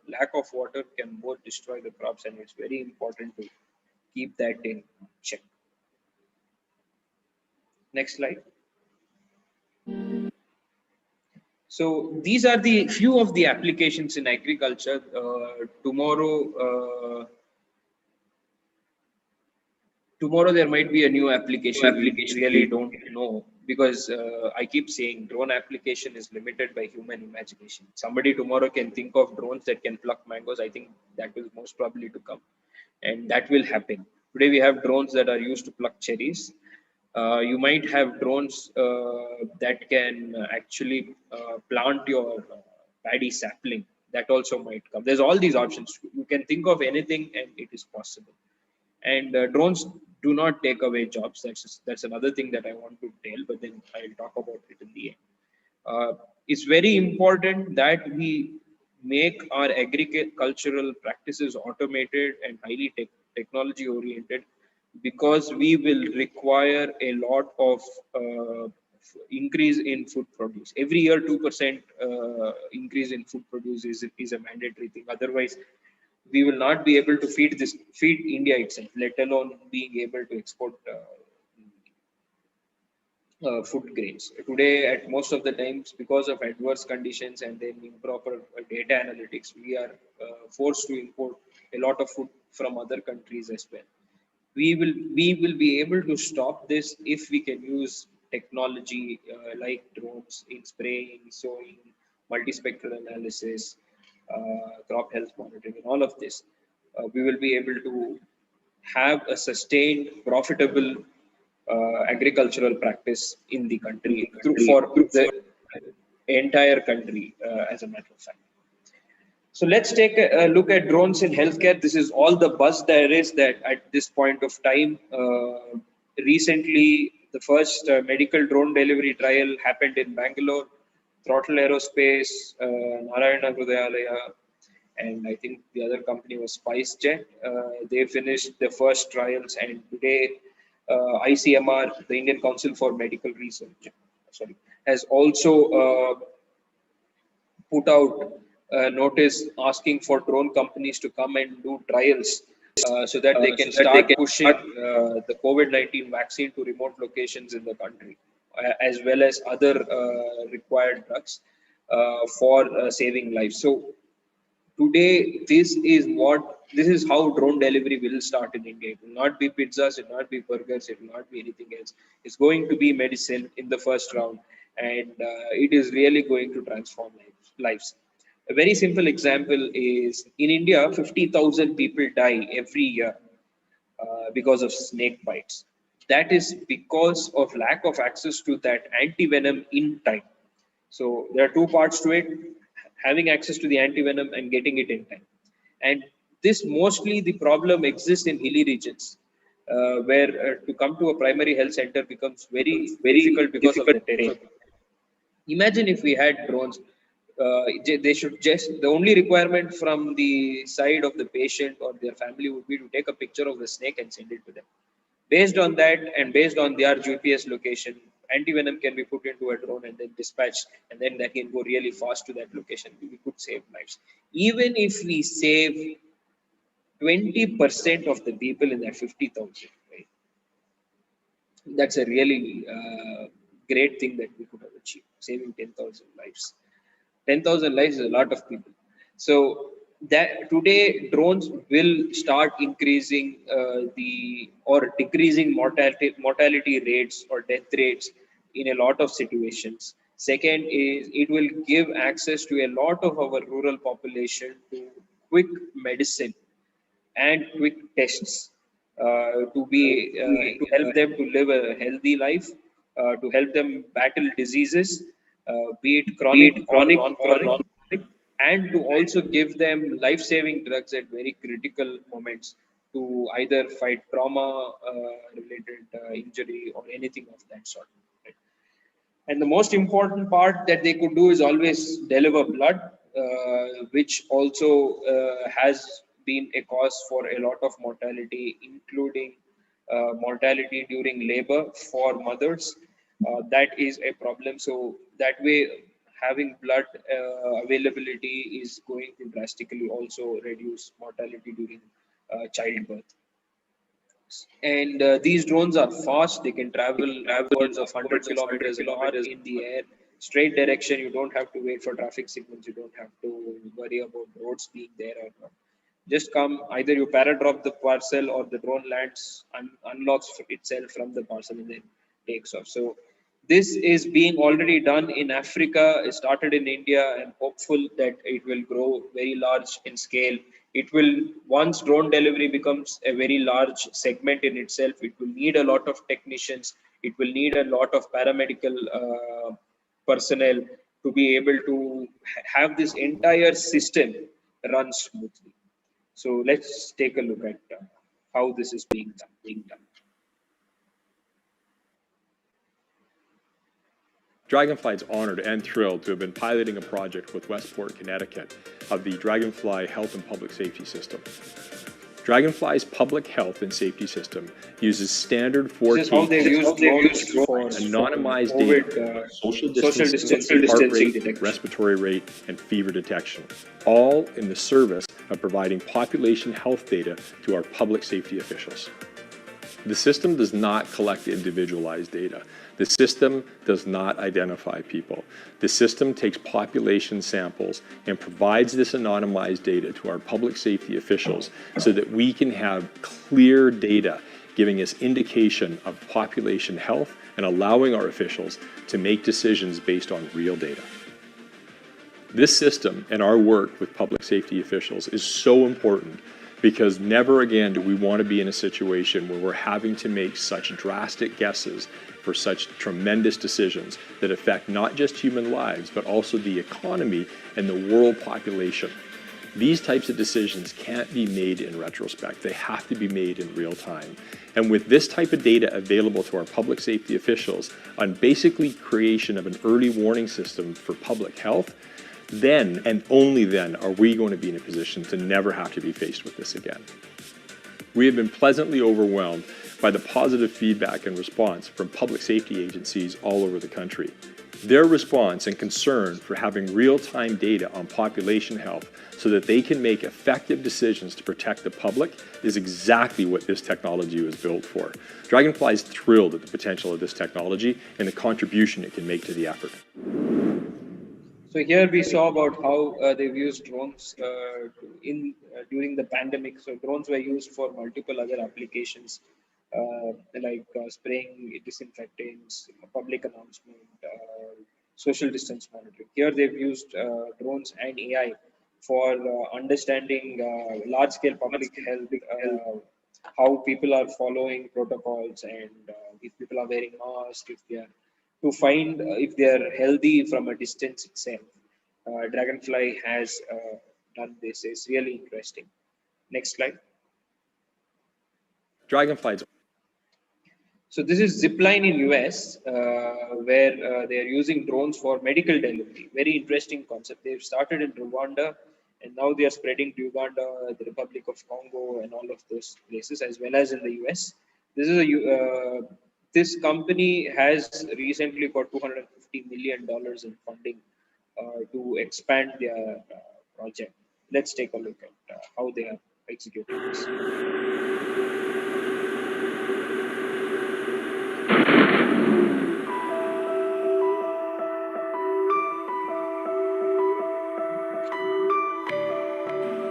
lack of water can both destroy the crops, and it's very important to keep that in check. Next slide. So these are the few of the applications in agriculture. Tomorrow there might be a new application we really don't know, because I keep saying drone application is limited by human imagination. Somebody tomorrow can think of drones that can pluck mangoes. I think that will most probably to come, and that will happen. Today we have drones that are used to pluck cherries. You might have drones that can actually plant your paddy sapling. That also might come. There's all these options. You can think of anything and it is possible. And drones do not take away jobs. That's another thing that I want to tell, but then I'll talk about it in the end. It's very important that we make our agricultural practices automated and highly technology oriented, because we will require a lot of increase in food produce. Every year 2% increase in food produce is a mandatory thing. Otherwise we will not be able to feed India itself, let alone being able to export food grains. Today, at most of the times, because of adverse conditions and then improper data analytics, we are forced to import a lot of food from other countries as well. We will be able to stop this if we can use technology like drones in spraying, sowing, multispectral analysis, crop health monitoring, and all of this. We will be able to have a sustained, profitable agricultural practice in the country for the entire country, as a matter of fact. So let's take a look at drones in healthcare. This is all the buzz there is that at this point of time. Recently, the first medical drone delivery trial happened in Bangalore. Throttle Aerospace, Narayana Hrudayalaya, and I think the other company was SpiceJet. They finished the first trials, and today ICMR, the Indian Council for Medical Research, has also put out a notice asking for drone companies to come and do trials so that they can start pushing the COVID-19 vaccine to remote locations in the country, as well as other required drugs for saving lives. So today, this is how drone delivery will start in India. It will not be pizzas, it will not be burgers, it will not be anything else. It's going to be medicine in the first round, and it is really going to transform lives. A very simple example is in India, 50,000 people die every year because of snake bites. That is because of lack of access to that anti-venom in time. So there are two parts to it: having access to the anti-venom and getting it in time. And this mostly the problem exists in hilly regions, where to come to a primary health center becomes very difficult because of the terrain. Imagine if we had drones. They should just, the only requirement from the side of the patient or their family would be to take a picture of the snake and send it to them. Based on that and based on their GPS location, anti-venom can be put into a drone and then dispatched, and then that can go really fast to that location. We could save lives. Even if we save 20% of the people in that 50,000, right? That's a really great thing that we could have achieved, saving 10,000 lives. 10,000 lives is a lot of people. So that today drones will start increasing or decreasing mortality rates or death rates in a lot of situations. Second is it will give access to a lot of our rural population to quick medicine and quick tests to help them to live a healthy life, to help them battle diseases, be it chronic or non-chronic. and to also give them life-saving drugs at very critical moments to either fight trauma-related injury or anything of that sort. Right? And the most important part that they could do is always deliver blood, which also has been a cause for a lot of mortality, including mortality during labor for mothers. That is a problem. So that way, having blood availability is going to drastically also reduce mortality during childbirth. And these drones are fast. They can travel upwards of 100 kilometers an hour in the air, straight direction. You don't have to wait for traffic signals. You don't have to worry about roads being there or not. Just come, either you paradrop the parcel or the drone lands, unlocks itself from the parcel and then takes off. So this is being already done in Africa. It started in India. I'm hopeful that it will grow very large in scale. It will, once drone delivery becomes a very large segment in itself, it will need a lot of technicians. It will need a lot of paramedical personnel to be able to have this entire system run smoothly. So let's take a look at how this is being done. Dragonfly is honored and thrilled to have been piloting a project with Westport, Connecticut of the Dragonfly Health and Public Safety System. Dragonfly's public health and safety system uses standard 4K anonymized data, social distancing, heart rate, respiratory rate, and fever detection, all in the service of providing population health data to our public safety officials. The system does not collect individualized data. The system does not identify people. The system takes population samples and provides this anonymized data to our public safety officials so that we can have clear data giving us indication of population health and allowing our officials to make decisions based on real data. This system and our work with public safety officials is so important because never again do we want to be in a situation where we're having to make such drastic guesses for such tremendous decisions that affect not just human lives, but also the economy and the world population. These types of decisions can't be made in retrospect. They have to be made in real time. And with this type of data available to our public safety officials on basically creation of an early warning system for public health, then and only then are we going to be in a position to never have to be faced with this again. We have been pleasantly overwhelmed by the positive feedback and response from public safety agencies all over the country. Their response and concern for having real-time data on population health so that they can make effective decisions to protect the public is exactly what this technology was built for. Dragonfly is thrilled at the potential of this technology and the contribution it can make to the effort. So here we saw about how they've used drones during the pandemic. So drones were used for multiple other applications, like spraying disinfectants, public announcement, social distance monitoring. Here they've used drones and AI for understanding large-scale public health, how people are following protocols, and if people are wearing masks, if they are to find if they are healthy from a distance itself. Dragonfly has done this. It's really interesting. Next slide. Dragonfly. So this is Zipline in US, where they are using drones for medical delivery. Very interesting concept. They've started in Rwanda, and now they are spreading to Uganda, the Republic of Congo, and all of those places, as well as in the US. This is this company has recently got $250 million in funding to expand their project. Let's take a look at how they are executing this.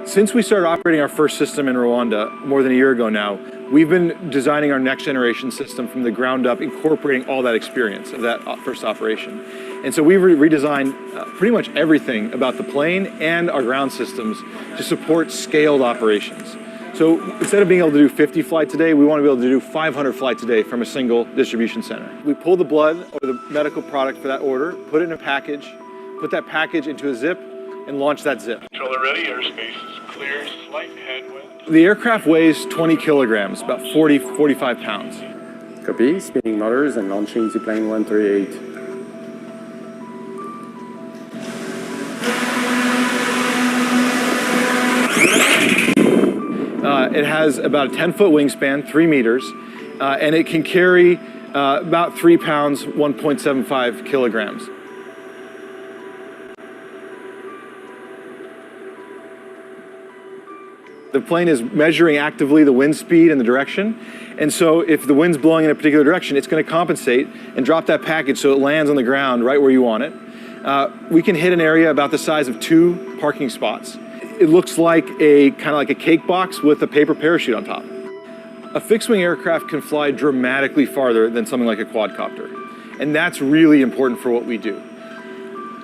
Since we started operating our first system in Rwanda more than a year ago now, we've been designing our next generation system from the ground up, incorporating all that experience of that first operation. And so we've redesigned pretty much everything about the plane and our ground systems to support scaled operations. So instead of being able to do 50 flights a day, we want to be able to do 500 flights a day from a single distribution center. We pull the blood or the medical product for that order, put it in a package, put that package into a zip, and launch that zip. Controller ready, airspace is clear, slight headwind. The aircraft weighs 20 kilograms, about 45 pounds. Copy, spinning motors and launching seaplane 138. It has about a 10-foot wingspan, 3 meters, and it can carry about 3 pounds, 1.75 kilograms. The plane is measuring actively the wind speed and the direction, and so if the wind's blowing in a particular direction, it's going to compensate and drop that package so it lands on the ground right where you want it. We can hit an area about the size of 2 parking spots. It looks like kind of like a cake box with a paper parachute on top. A fixed-wing aircraft can fly dramatically farther than something like a quadcopter, and that's really important for what we do.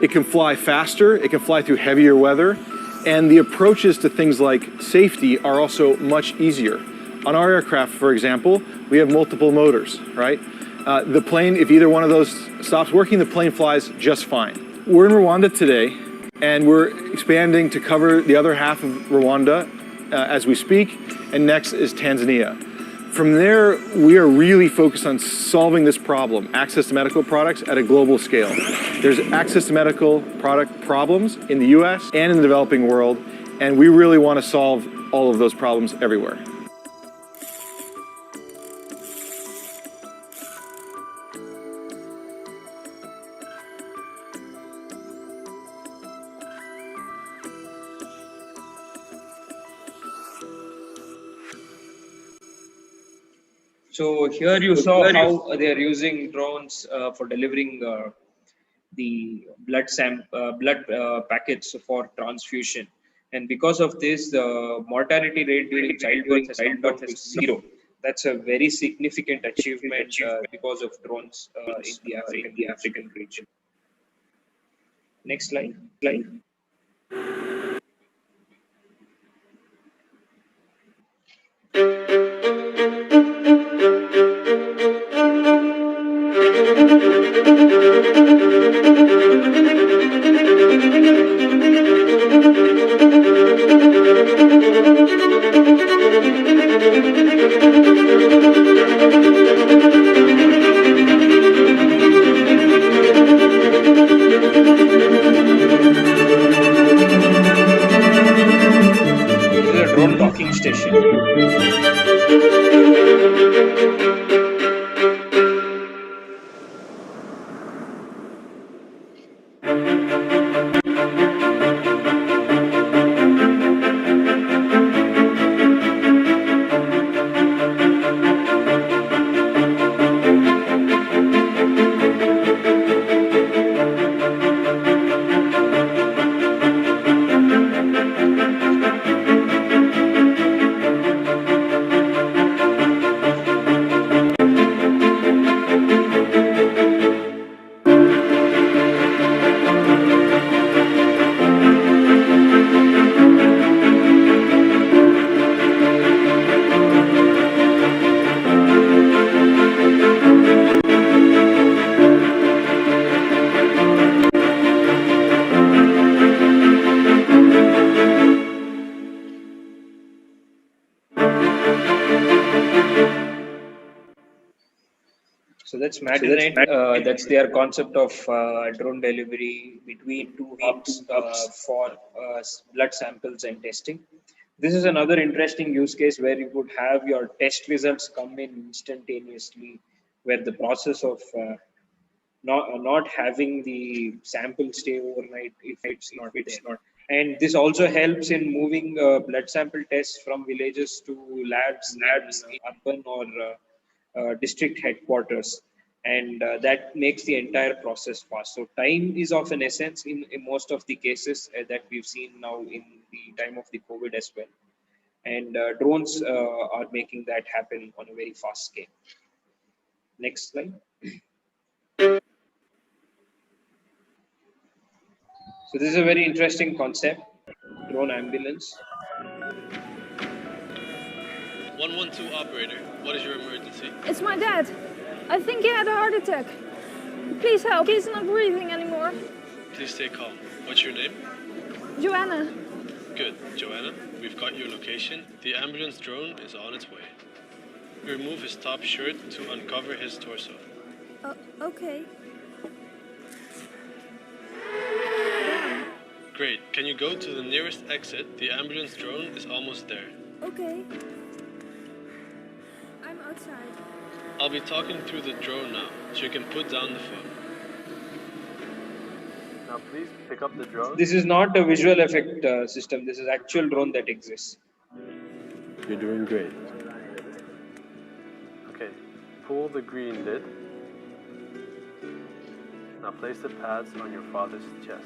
It can fly faster, it can fly through heavier weather, and the approaches to things like safety are also much easier. On our aircraft, for example, we have multiple motors, right? The plane, if either one of those stops working, the plane flies just fine. We're in Rwanda today, and we're expanding to cover the other half of Rwanda as we speak, and next is Tanzania. From there, we are really focused on solving this problem, access to medical products at a global scale. There's access to medical product problems in the US and in the developing world, and we really want to solve all of those problems everywhere. So here you saw how they are using drones for delivering the blood packets for transfusion, and because of this, the mortality rate during childbirth has come down to 0. That's a very significant achievement because of drones in the African region. Next slide. This is a drone docking station. So that's Matinite. That's their concept of drone delivery between 2 hubs for blood samples and testing. This is another interesting use case where you would have your test results come in instantaneously, where the process of not having the sample stay overnight if it's not there. And this also helps in moving blood sample tests from villages to labs in urban or district headquarters, and that makes the entire process fast. So time is of an essence in most of the cases that we've seen now in the time of the COVID as well, and drones are making that happen on a very fast scale. Next slide. So this is a very interesting concept, drone ambulance. 112 operator, what is your emergency? It's my dad. I think he had a heart attack. Please help. He's not breathing anymore. Please stay calm. What's your name? Joanna. Good, Joanna. We've got your location. The ambulance drone is on its way. Remove his top shirt to uncover his torso. Okay. Great. Can you go to the nearest exit? The ambulance drone is almost there. Okay. I'm outside. I'll be talking through the drone now, so you can put down the phone. Now please pick up the drone. This is not a visual effect system. This is actual drone that exists. You're doing great. Okay, pull the green lid. Now place the pads on your father's chest.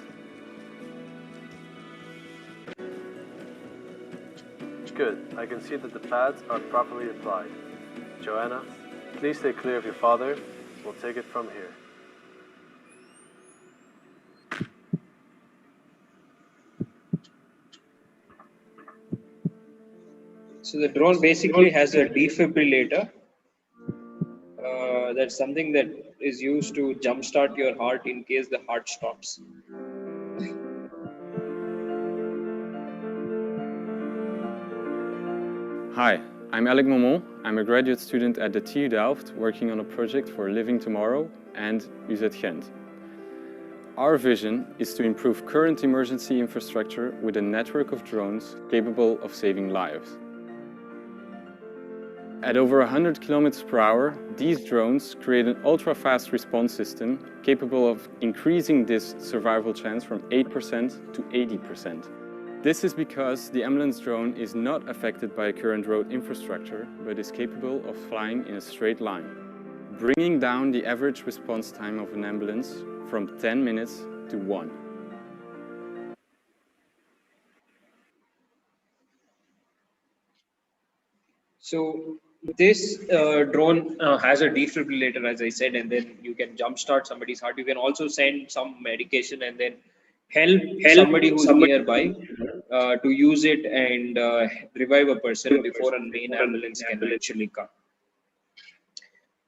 Good. I can see that the pads are properly applied. Joanna, please stay clear of your father. We'll take it from here. So the drone basically has a defibrillator. That's something that is used to jumpstart your heart in case the heart stops. Hi, I'm Alec Momon. I'm a graduate student at the TU Delft working on a project for Living Tomorrow and UZ Gent. Our vision is to improve current emergency infrastructure with a network of drones capable of saving lives. At over 100 km per hour, these drones create an ultra-fast response system capable of increasing this survival chance from 8% to 80%. This is because the ambulance drone is not affected by current road infrastructure, but is capable of flying in a straight line, bringing down the average response time of an ambulance from 10 minutes to 1. So this drone has a defibrillator, as I said, and then you can jumpstart somebody's heart. You can also send some medication and then help somebody who's nearby to use it and revive a person before a main ambulance can actually come.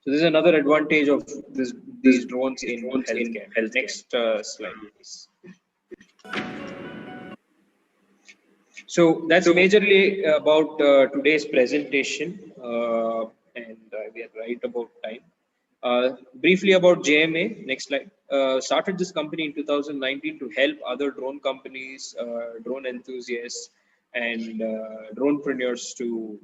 So this is another advantage of these drones in healthcare. Next slide, please. So that's majorly about today's presentation, and we are right about time. Briefly about JMA, next slide. Started this company in 2019 to help other drone companies, drone enthusiasts, and dronepreneurs to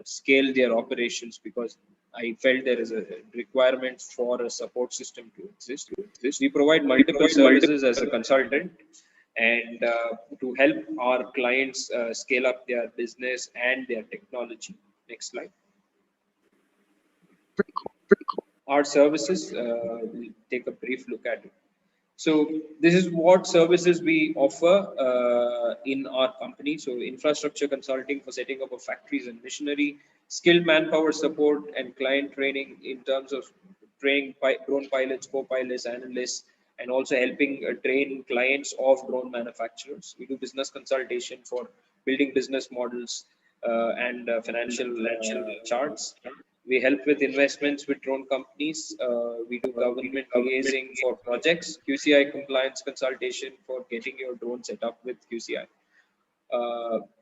scale their operations, because I felt there is a requirement for a support system to exist. We provide multiple services as a consultant, and to help our clients scale up their business and their technology. Next slide. Our services, we'll take a brief look at it. So this is what services we offer in our company. So infrastructure consulting for setting up of factories and machinery, skilled manpower support and client training in terms of training drone pilots, co-pilots, analysts, and also helping train clients of drone manufacturers. We do business consultation for building business models and financial charts. We help with investments with drone companies. We do government liaising for projects, QCI compliance consultation for getting your drone set up with QCI.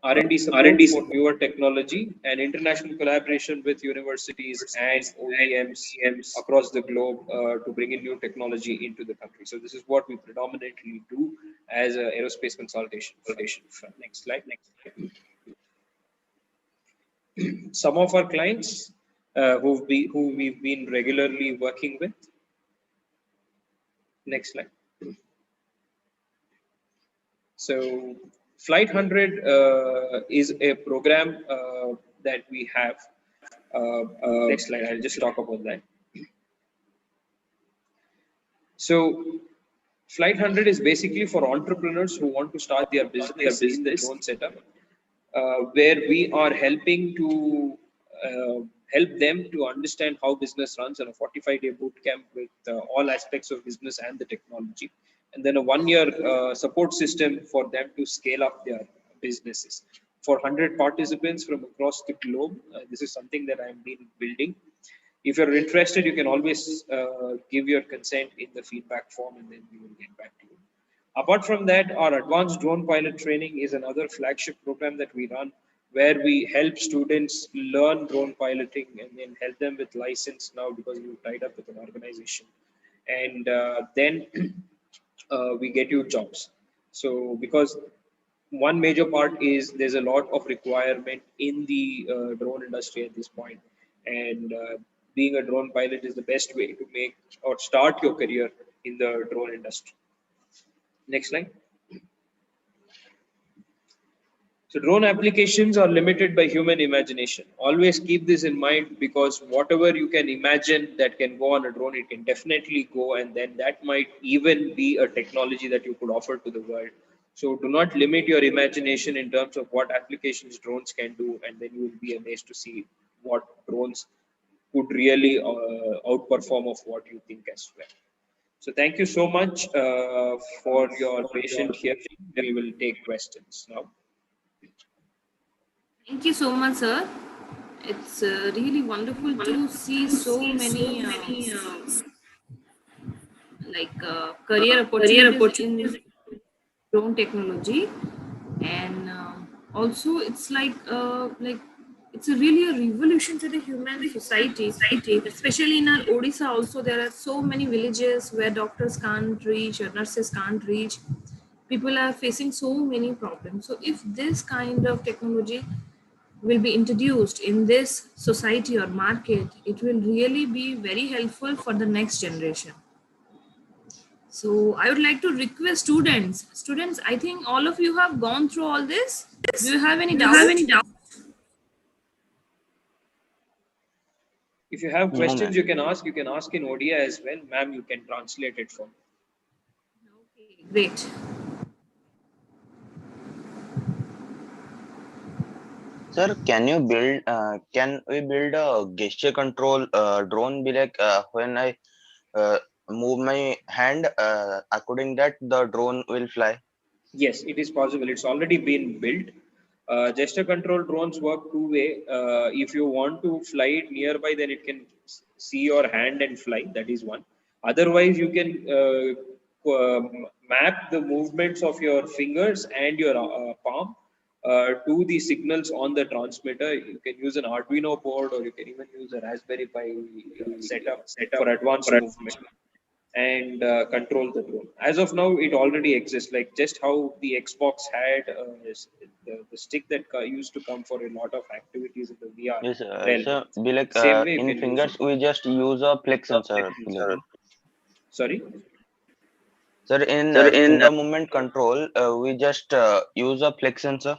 R&D support for newer technology, and international collaboration with universities and OEMs across the globe to bring in new technology into the country. So this is what we predominantly do as an aerospace consultation. Next slide. Some of our clients who we've been regularly working with. Next slide. So Flight 100 is a program that we have. Next slide, I'll just talk about that. So Flight 100 is basically for entrepreneurs who want to start their business in the drone setup, where we are helping to help them to understand how business runs in a 45-day boot camp with all aspects of business and the technology, and then a 1-year support system for them to scale up their businesses. For 100 participants from across the globe, this is something that I've been building. If you're interested, you can always give your consent in the feedback form, and then we will get back to you. Apart from that, our advanced drone pilot training is another flagship program that we run, where we help students learn drone piloting and then help them with license now because we tied up with an organization. And then we get you jobs. So because one major part is there's a lot of requirement in the drone industry at this point, and being a drone pilot is the best way to make or start your career in the drone industry. Next slide. So drone applications are limited by human imagination. Always keep this in mind, because whatever you can imagine that can go on a drone, it can definitely go, and then that might even be a technology that you could offer to the world. So do not limit your imagination in terms of what applications drones can do, and then you will be amazed to see what drones could really outperform of what you think as well. So thank you so much for your patient hearing. We will take questions now. Thank you so much, sir. It's really wonderful to see so many career opportunities in drone technology, and also it's it's a really a revolution to the human society, especially in our Odisha. Also, there are so many villages where doctors can't reach or nurses can't reach. People are facing so many problems. So if this kind of technology will be introduced in this society or market, it will really be very helpful for the next generation. So I would like to request students. Students, I think all of you have gone through all this. Do you have any doubt? If you have No, questions, ma'am. you can ask. You can ask in Odia as well, ma'am. You can translate it for me. Okay, great. Sir, can we build a gesture control drone? Be like when I move my hand, according that the drone will fly. Yes, it is possible. It's already been built. Gesture control drones work two way. If you want to fly it nearby, then it can see your hand and fly. That is one. Otherwise, you can map the movements of your fingers and your palm to the signals on the transmitter. You can use an Arduino board, or you can even use a Raspberry Pi setup for advanced movement and control the drone. As of now, it already exists. Like just how the Xbox had the stick that used to come for a lot of activities in the VR Yes, realm. so be like Same way you in can use fingers it. we just use a flex sensor. Be like, no? Sorry. Sir, in finger movement control, we just use a flex sensor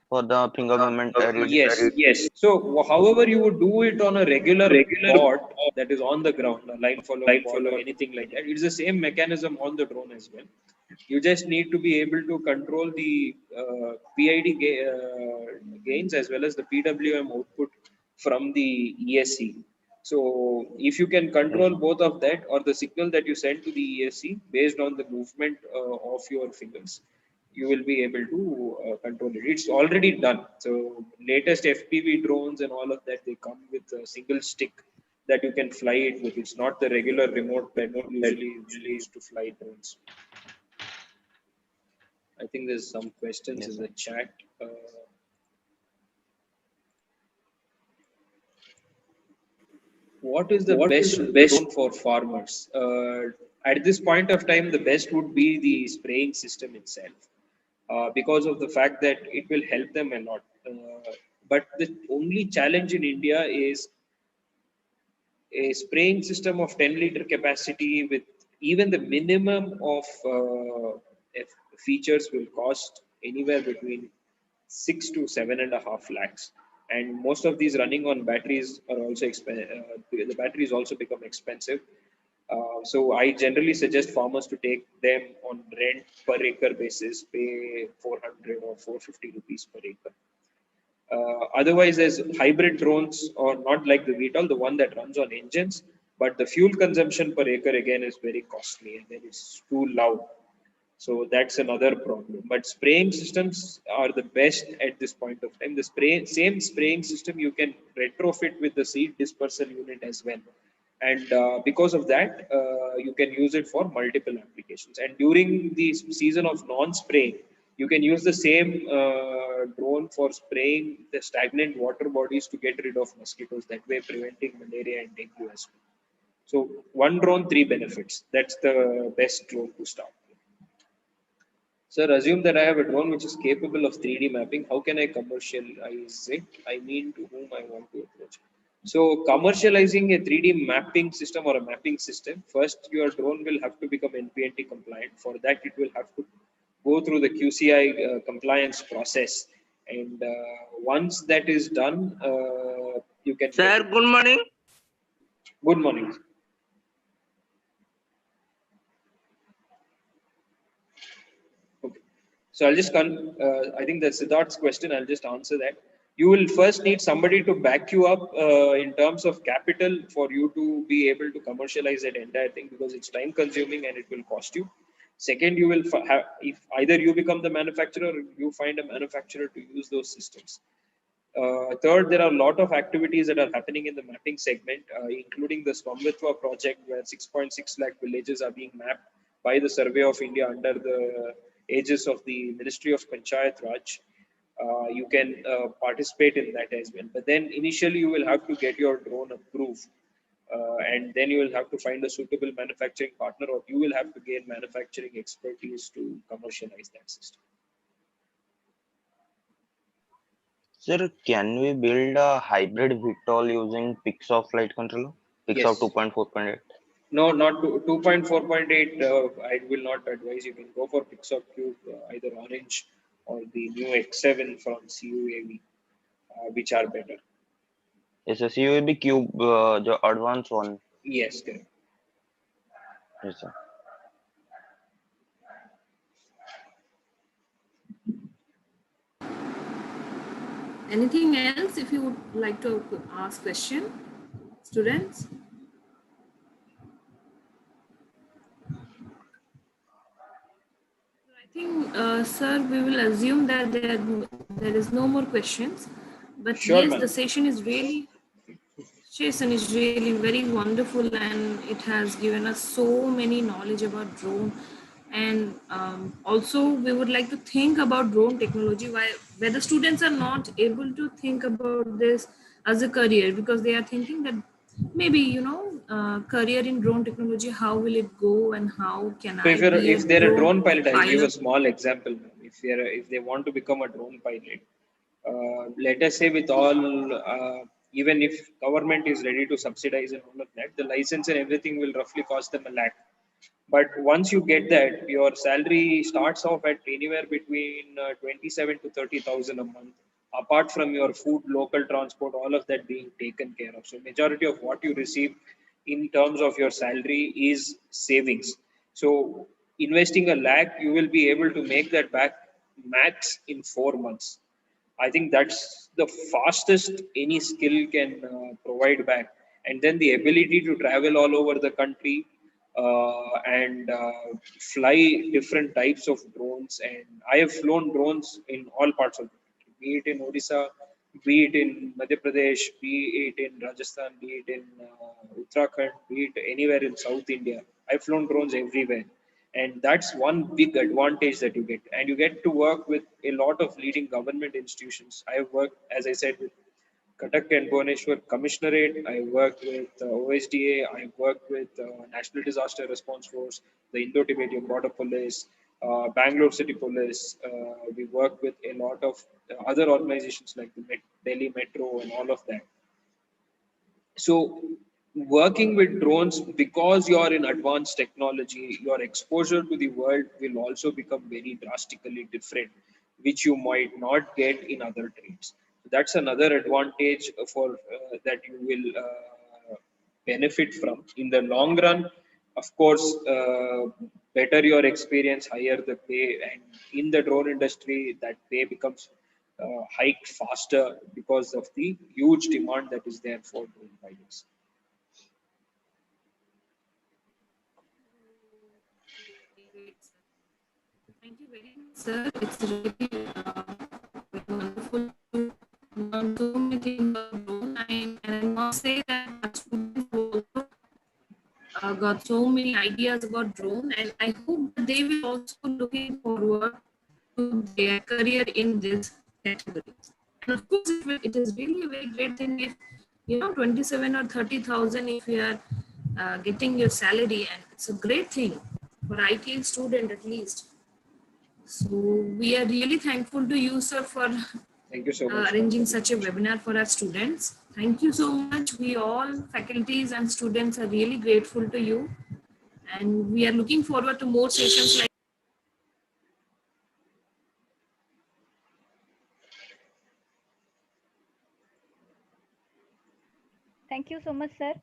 for the finger movement read. Yes. So, however, you would do it on a regular board that is on the ground, a line following board or anything like that. It's the same mechanism on the drone as well. You just need to be able to control the PID gains as well as the PWM output from the ESC. So, if you can control both of that, or the signal that you send to the ESC based on the movement of your fingers, you will be able to control it. It's already done. So latest FPV drones and all of that, they come with a single stick that you can fly it with. It's not the regular remote that usually used to fly drones. I think there's some questions in the chat. What is the best drone for farmers? At this point of time, the best would be the spraying system itself. Because of the fact that it will help them a lot. But the only challenge in India is a spraying system of 10-liter capacity with even the minimum of features will cost anywhere between 6 to 7.5 lakhs. And most of these running on batteries are also the batteries also become expensive. So I generally suggest farmers to take them on rent per acre basis, pay 400 or 450 rupees per acre. Otherwise, there's hybrid drones, or not like the VTOL, the one that runs on engines, but the fuel consumption per acre again is very costly, and then it's too loud. So that's another problem. But spraying systems are the best at this point of time. The same spraying system you can retrofit with the seed dispersal unit as well. and because of that, you can use it for multiple applications. And during the season of non-spraying, you can use the same drone for spraying the stagnant water bodies to get rid of mosquitoes, that way preventing malaria and dengue as well. So one drone, three benefits. That's the best drone to start. Sir, assume that I have a drone which is capable of 3D mapping. How can I commercialize it? I mean, to whom I want to approach. So, commercializing a 3D mapping system or a mapping system, first your drone will have to become NPNT compliant. For that, it will have to go through the QCI compliance process. And once that is done, you can. Sir, good morning. Good morning. So I'll just, I think that's Siddharth's question. I'll just answer that. You will first need somebody to back you up in terms of capital for you to be able to commercialize that entire thing, because it's time consuming and it will cost you. Second, you will have, if either you become the manufacturer or you find a manufacturer to use those systems. Third, there are a lot of activities that are happening in the mapping segment, including the Swamvitva project, where 6.6 lakh villages are being mapped by the Survey of India under the aegis of the Ministry of Panchayat Raj. You can participate in that as well. But then initially you will have to get your drone approved. And then you will have to find a suitable manufacturing partner, or you will have to gain manufacturing expertise to commercialize that system. Sir, can we build a hybrid VTOL using Pixel flight controller? Pixel Yes. 2.4.8? No, not 2.4.8. I will not advise. You can go for Pixel Cube, either orange or the new X7 from CUAV, which are better. Yes, a CUAV Cube, the advanced one. Yes, correct. Yes, sir. Anything else if you would like to ask question, students? I think, sir, we will assume that there is no more questions. But Sure, yes, ma'am. the session is really very wonderful, and it has given us so many knowledge about drone. And also we would like to think about drone technology, where the students are not able to think about this as a career, because they are thinking that maybe career in drone technology, how will it go and how can So I be a if they're a drone pilot, I'll give a pilot? small example. If they want to become a drone pilot, let us say with all, even if government is ready to subsidize and all of that, the license and everything will roughly cost them 1 lakh. But once you get that, your salary starts off at anywhere between 27 to 30,000 a month. Apart from your food, local transport, all of that being taken care of. So majority of what you receive in terms of your salary is savings. So investing 1 lakh, you will be able to make that back max in 4 months. I think that's the fastest any skill can provide back. And then the ability to travel all over the country and fly different types of drones. And I have flown drones in all parts of the country, be it in Odisha, be it in Madhya Pradesh, be it in Rajasthan, be it in Uttarakhand, be it anywhere in South India. I've flown drones everywhere. And that's one big advantage that you get. And you get to work with a lot of leading government institutions. I have worked, as I said, with Cuttack and Bhubaneswar Commissionerate. I worked with OSDA. I worked with National Disaster Response Force, the Indo-Tibetan Border Police, Bangalore City Police. We work with a lot of other organizations like the Delhi Metro and all of that. So working with drones, because you are in advanced technology, your exposure to the world will also become very drastically different, which you might not get in other trades. That's another advantage for that you will benefit from in the long run. Of course, better your experience, higher the pay, and in the drone industry, that pay becomes hiked faster because of the huge demand that is there for drone pilots. Thank you very much, sir. It's really very wonderful to learn so many things about drone. And I must say that our students have also got so many ideas about drone, and I hope that they will also looking forward to their career in this category. And of course, it is really a very great thing if 27 or 30,000 if you are getting your salary, and it's a great thing for IT student at least. So we are really thankful to you, sir, for Thank you so much. arranging such a webinar for our students. Thank you so much. We all faculties and students are really grateful to you, and we are looking forward to more sessions like. Thank you so much, sir,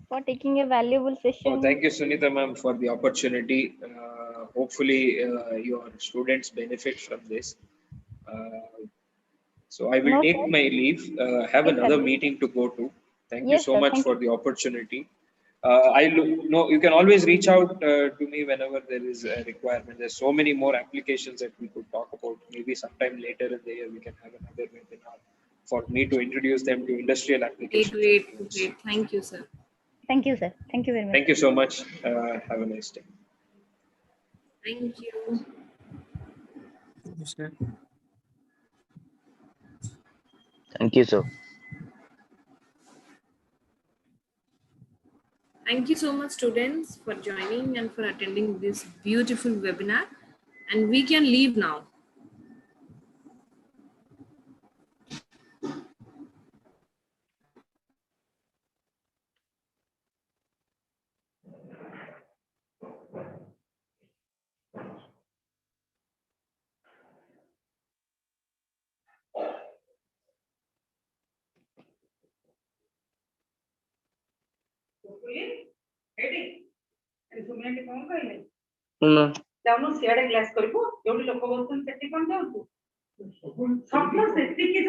for taking a valuable session. Oh, thank you, Sunita ma'am, for the opportunity. Hopefully, your students benefit from this. So I will No, take sir. my leave. Have Yes, another sir. meeting to go to. Thank you Yes, so sir. much Thank for you. the opportunity. No, you can always reach out to me whenever there is a requirement. There's so many more applications that we could talk about. Maybe sometime later in the year we can have another webinar for me to introduce them to industrial applications. Great. Thank you, sir. Thank you, sir. Thank you very much. Thank you so much. Have a nice day. Thank you. Thank you, sir. Thank you so much, students, for joining and for attending this beautiful webinar. And we can leave now. No. ସିଆଡେ glass କରିବୁ ଯୋଉଠି ଲୋକ ବସୁଛନ୍ତି ସେଠି କଣ ଯାଉଛୁ ସ୍ୱପ୍ନ ସେତିକି